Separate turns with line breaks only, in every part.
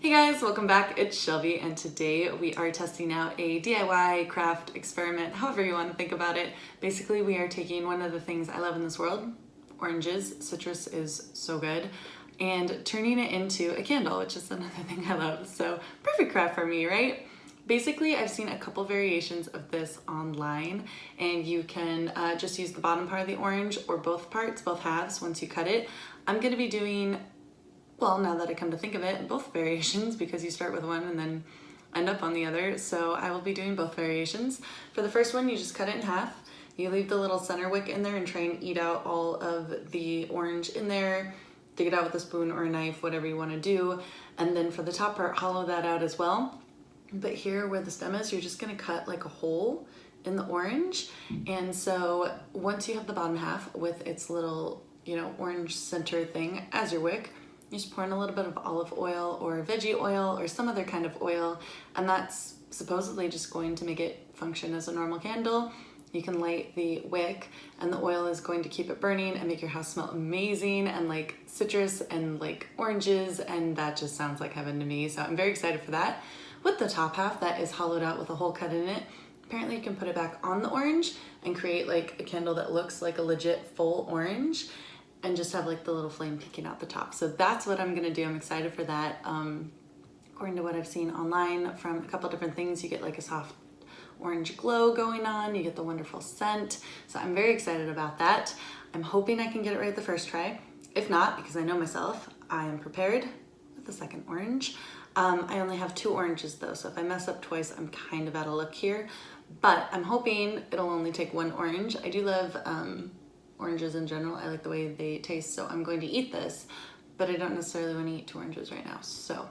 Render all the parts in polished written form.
Hey guys, welcome back. It's Shelby and today we are testing out a DIY craft experiment, however you want to think about it. Basically, we are taking one of the things I love in this world, oranges, citrus is so good, and turning it into a candle, which is another thing I love. So perfect craft for me, right? Basically, I've seen a couple variations of this online, and you can just use the bottom part of the orange or both parts, both halves, once you cut it. I'm going to be doing, well, now that I come to think of it, both variations, because you start with one and then end up on the other. So I will be doing both variations. For the first one, you just cut it in half. You leave the little center wick in there and try and eat out all of the orange in there. Dig it out with a spoon or a knife, whatever you want to do. And then for the top part, hollow that out as well. But here where the stem is, you're just going to cut like a hole in the orange. And so once you have the bottom half with its little, orange center thing as your wick, you just pour in a little bit of olive oil or veggie oil or some other kind of oil, and that's supposedly just going to make it function as a normal candle. You can light the wick and the oil is going to keep it burning and make your house smell amazing and like citrus and like oranges, and that just sounds like heaven to me. So I'm very excited for that. With the top half that is hollowed out with a hole cut in it, apparently you can put it back on the orange and create like a candle that looks like a legit full orange and just have like the little flame peeking out the top. So that's what I'm gonna do. I'm excited for that. According to what I've seen online from a couple different things, you get like a soft orange glow going on, you get the wonderful scent. So I'm very excited about that. I'm hoping I can get it right the first try. If not, because I know myself, I am prepared with the second orange. I only have 2 oranges though, so if I mess up twice, I'm kind of out of luck here. But I'm hoping it'll only take 1 orange. I do love oranges in general. I like the way they taste, so I'm going to eat this, but I don't necessarily want to eat 2 oranges right now. So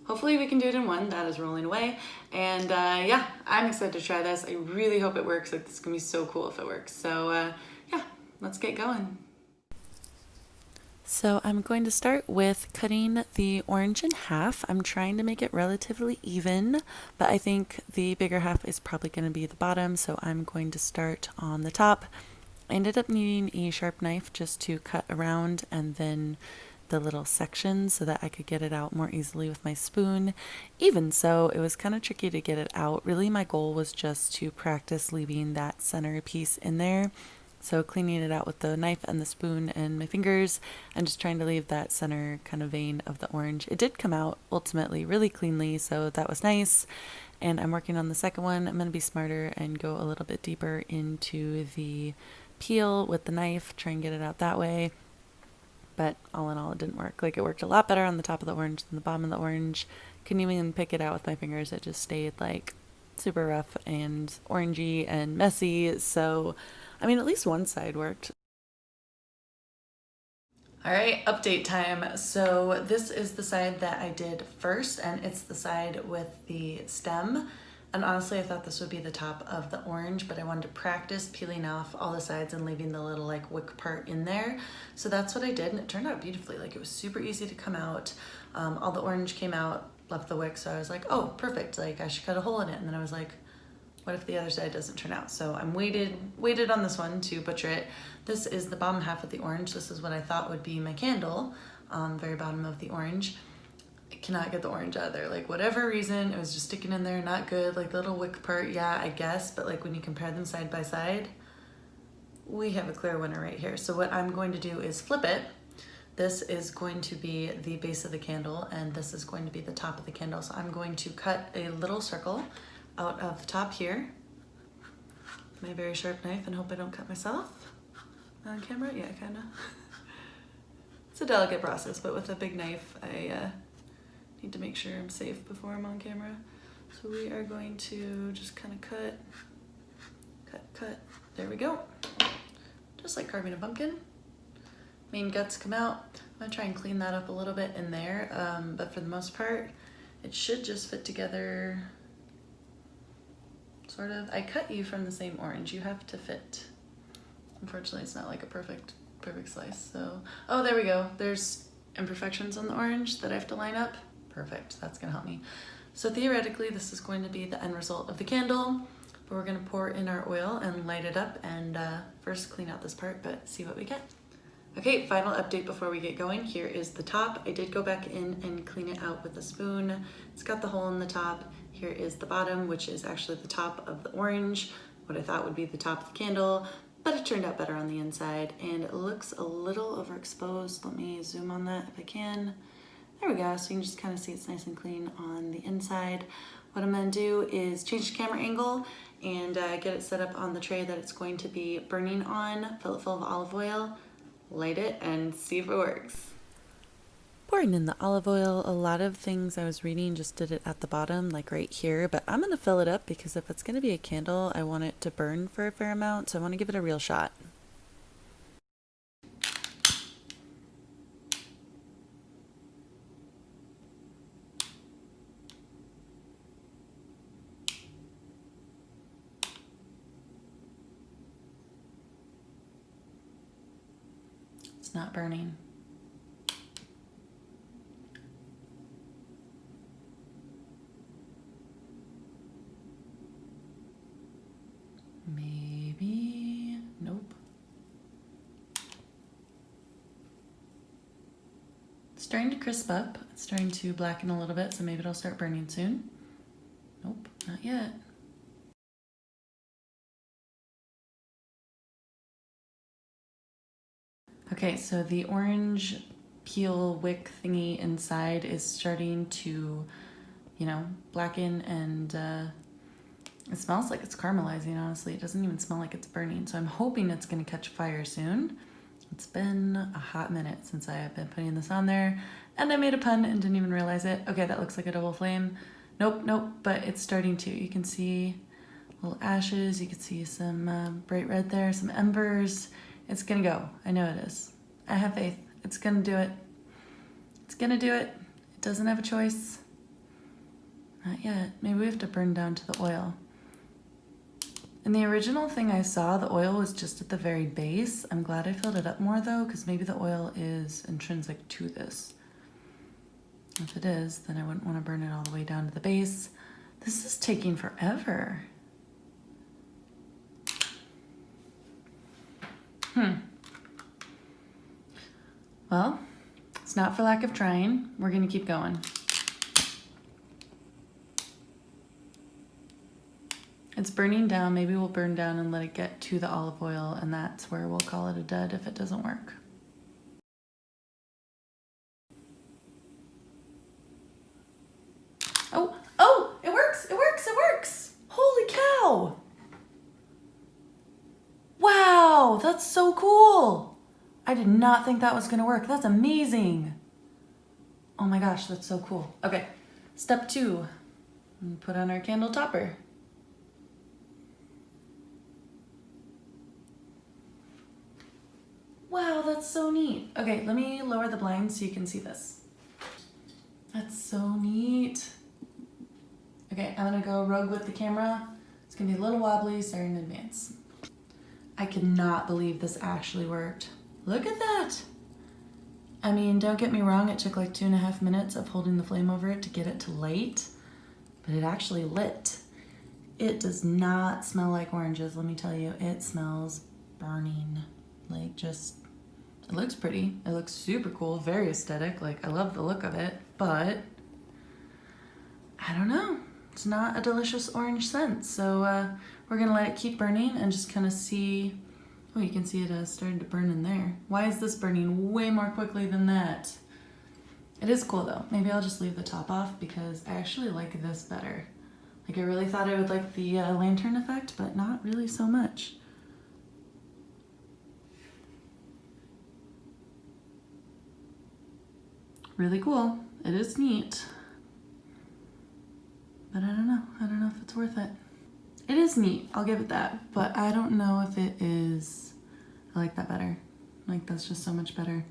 hopefully we can do it in 1. That is rolling away. And yeah, I'm excited to try this. I really hope it works. Like, this is gonna be so cool if it works. So yeah, let's get going. So I'm going to start with cutting the orange in half. I'm trying to make it relatively even, but I think the bigger half is probably going to be the bottom, so I'm going to start on the top. I ended up needing a sharp knife just to cut around and then the little sections so that I could get it out more easily with my spoon. Even so, it was kind of tricky to get it out. Really, my goal was just to practice leaving that center piece in there. So cleaning it out with the knife and the spoon and my fingers and just trying to leave that center kind of vein of the orange. It did come out ultimately really cleanly, so that was nice. And I'm working on the second one. I'm going to be smarter and go a little bit deeper into the peel with the knife, try and get it out that way. But all in all, it didn't work. Like, it worked a lot better on the top of the orange than the bottom of the orange. Couldn't even pick it out with my fingers. It just stayed like super rough and orangey and messy. So I mean, at least one side worked. All right, update time. So this is the side that I did first, and it's the side with the stem. And honestly, I thought this would be the top of the orange, but I wanted to practice peeling off all the sides and leaving the little like wick part in there. So that's what I did, and it turned out beautifully. Like, it was super easy to come out. All the orange came out, left the wick, so I was like, oh, perfect. Like, I should cut a hole in it. And then I was like, what if the other side doesn't turn out? So I'm waited on this one to butcher it. This is the bottom half of the orange. This is what I thought would be my candle, very bottom of the orange. I cannot get the orange out of there. Like, whatever reason, it was just sticking in there, not good. Like, the little wick part, yeah, I guess, but like when you compare them side by side, we have a clear winner right here. So what I'm going to do is flip it. This is going to be the base of the candle, and this is going to be the top of the candle. So I'm going to cut a little circle out of the top here, my very sharp knife, and hope I don't cut myself on camera. Yeah, kind of. It's a delicate process, but with a big knife, I need to make sure I'm safe before I'm on camera. So we are going to just kind of cut. There we go. Just like carving a pumpkin. Main guts come out. I'm gonna try and clean that up a little bit in there, but for the most part, it should just fit together. Sort of. I cut you from the same orange. You have to fit. Unfortunately, it's not like a perfect slice. So, oh, there we go. There's imperfections on the orange that I have to line up. Perfect. That's gonna help me. So theoretically, this is going to be the end result of the candle, but we're gonna pour in our oil and light it up and first clean out this part, but see what we get. Okay, final update before we get going. Here is the top. I did go back in and clean it out with a spoon. It's got the hole in the top. Here is the bottom, which is actually the top of the orange, what I thought would be the top of the candle, but it turned out better on the inside, and it looks a little overexposed. Let me zoom on that if I can. There we go, so you can just kind of see it's nice and clean on the inside. What I'm gonna do is change the camera angle and get it set up on the tray that it's going to be burning on, fill it full of olive oil, light it, and see if it works. Pouring in the olive oil, a lot of things I was reading just did it at the bottom, like right here, but I'm gonna fill it up because if it's gonna be a candle, I want it to burn for a fair amount, so I wanna give it a real shot. It's not burning. Maybe, nope. It's starting to crisp up. It's starting to blacken a little bit, so maybe it'll start burning soon. Nope, not yet. Okay, so the orange peel wick thingy inside is starting to, blacken, and it smells like it's caramelizing, honestly. It doesn't even smell like it's burning, so I'm hoping it's gonna catch fire soon. It's been a hot minute since I have been putting this on there, and I made a pun and didn't even realize it. Okay, that looks like a double flame. Nope, but it's starting to. You can see little ashes, you can see some bright red there, some embers. It's gonna go. I know it is. I have faith. It's gonna do it. It's gonna do it. It doesn't have a choice. Not yet. Maybe we have to burn down to the oil. In the original thing I saw, the oil was just at the very base. I'm glad I filled it up more though, because maybe the oil is intrinsic to this. If it is, then I wouldn't want to burn it all the way down to the base. This is taking forever. Well, it's not for lack of trying. We're gonna keep going. It's burning down. Maybe we'll burn down and let it get to the olive oil, and that's where we'll call it a dud if it doesn't work. Oh, it works, it works, it works. Holy cow. Wow, that's so cool. I did not think that was gonna work. That's amazing. Oh my gosh, that's so cool. Okay, step 2, put on our candle topper. Wow, that's so neat. Okay, let me lower the blind so you can see this. That's so neat. Okay, I'm gonna go rogue with the camera. It's gonna be a little wobbly, sorry in advance. I cannot believe this actually worked. Look at that. I mean, don't get me wrong, it took like 2.5 minutes of holding the flame over it to get it to light, but it actually lit. It does not smell like oranges, let me tell you. It smells burning. Like, just, it looks pretty. It looks super cool, very aesthetic. Like, I love the look of it, but I don't know. It's not a delicious orange scent. So we're gonna let it keep burning and just kind of see. Oh, you can see it starting to burn in there. Why is this burning way more quickly than that? It is cool though. Maybe I'll just leave the top off because I actually like this better. Like, I really thought I would like the lantern effect, but not really so much. Really cool. It is neat. But I don't know if it's worth it. It is neat, I'll give it that, but I don't know if it is. I like that better. Like, that's just so much better.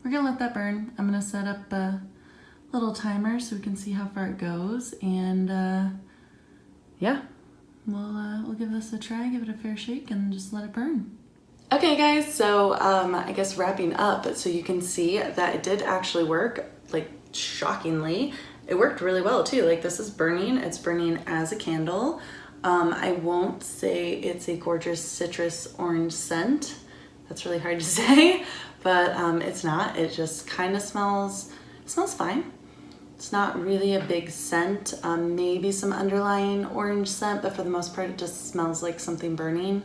We're gonna let that burn. I'm gonna set up a little timer so we can see how far it goes, and yeah, we'll give this a try, give it a fair shake, and just let it burn. Okay guys, so I guess wrapping up, so you can see that it did actually work, like, shockingly. It worked really well too. Like, this is burning, it's burning as a candle. I won't say it's a gorgeous citrus orange scent. That's really hard to say, but it's not. It just kind of smells fine. It's not really a big scent, maybe some underlying orange scent, but for the most part it just smells like something burning.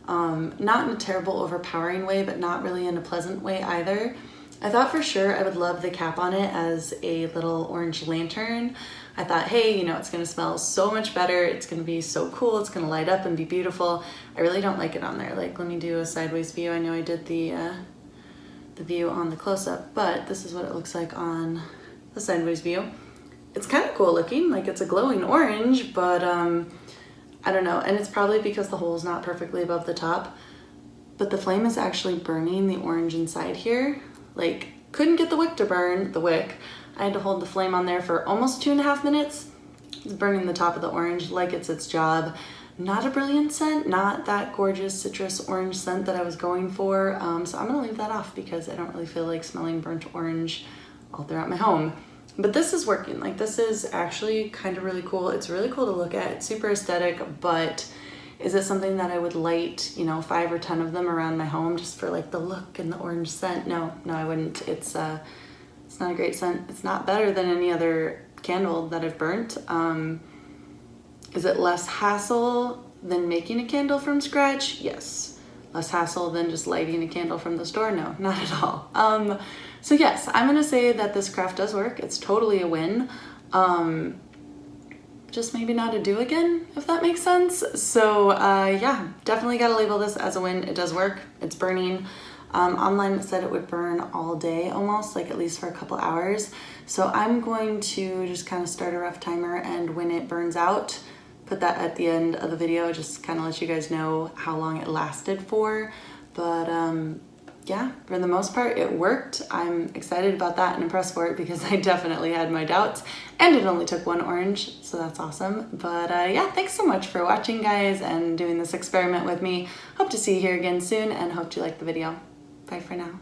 Not in a terrible overpowering way, but not really in a pleasant way either. I thought for sure I would love the cap on it as a little orange lantern. I thought, hey, you know, it's gonna smell so much better, it's gonna be so cool, it's gonna light up and be beautiful. I really don't like it on there. Like, let me do a sideways view. I know I did the view on the close-up, but this is what it looks like on the sideways view. It's kind of cool looking, like it's a glowing orange, but I don't know, and it's probably because the hole is not perfectly above the top, but the flame is actually burning the orange inside here. Like, couldn't get the wick to burn, the wick. I had to hold the flame on there for almost 2.5 minutes. It's burning the top of the orange like it's its job. Not a brilliant scent, not that gorgeous citrus orange scent that I was going for, so I'm gonna leave that off because I don't really feel like smelling burnt orange all throughout my home. But this is working. Like, this is actually kind of really cool. It's really cool to look at. It's super aesthetic, but is it something that I would light, you know, 5 or 10 of them around my home just for like the look and the orange scent? No, I wouldn't. It's not a great scent. It's not better than any other candle that I've burnt. Is it less hassle than making a candle from scratch? Yes. Less hassle than just lighting a candle from the store? No, not at all. So yes, I'm gonna say that this craft does work. It's totally a win. Just maybe not a do again, if that makes sense. So yeah, definitely gotta label this as a win. It does work, it's burning. Online it said it would burn all day almost, like at least for a couple hours. So I'm going to just kind of start a rough timer, and when it burns out, put that at the end of the video, just kind of let you guys know how long it lasted for. But yeah, for the most part, it worked. I'm excited about that and impressed for it because I definitely had my doubts, and it only took 1 orange, so that's awesome. But yeah, thanks so much for watching, guys, and doing this experiment with me. Hope to see you here again soon, and hope you liked the video. Bye for now.